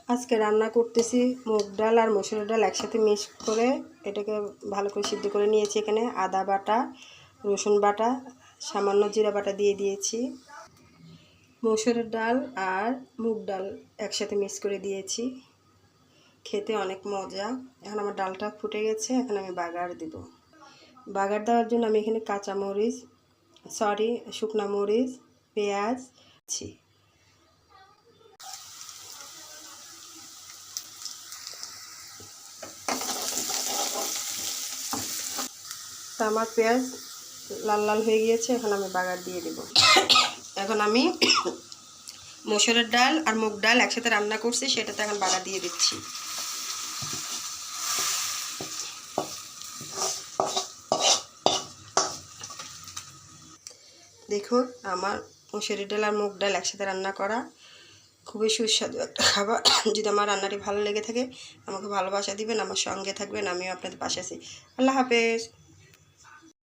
আজকে রান্না করতেছি মুগ ডাল আর মসুরের ডাল একসাথে মিক্স করে এটাকে ভালো করে সিদ্ধ করে নিয়েছি। এখানে আদা বাটা, রসুন বাটা, সামান্য জিরা বাটা দিয়ে দিয়েছি। মসুরের ডাল আর মুগ ডাল একসাথে মিক্স করে দিয়েছি। খেতে অনেক মজা। এখন আমার ডালটা ফুটে গেছে, এখন আমি বাগার দিব। বাগার দেওয়ার জন্য আমি এখানে শুকনা মরিচ, পেঁয়াজ দিচ্ছি। আমার পেঁয়াজ লাল লাল হয়ে গিয়েছে, এখন আমি বাগার দিয়ে দেব। এখন আমি মসুরের ডাল আর মুগ ডাল একসাথে রান্না করছি, সেটাতে এখন বাগার দিয়ে দিচ্ছি। দেখুন আমার মসুরের ডাল আর মুগ ডাল একসাথে রান্না করা খুবই সুস্বাদু একটা খাবার। যদি আমার রান্নাটি ভালো লেগে থাকে আমাকে ভালোবাসা দিবেন, আমার সঙ্গে থাকবেন, আমিও আপনাদের পাশে আছি। আল্লাহ হাফেজ।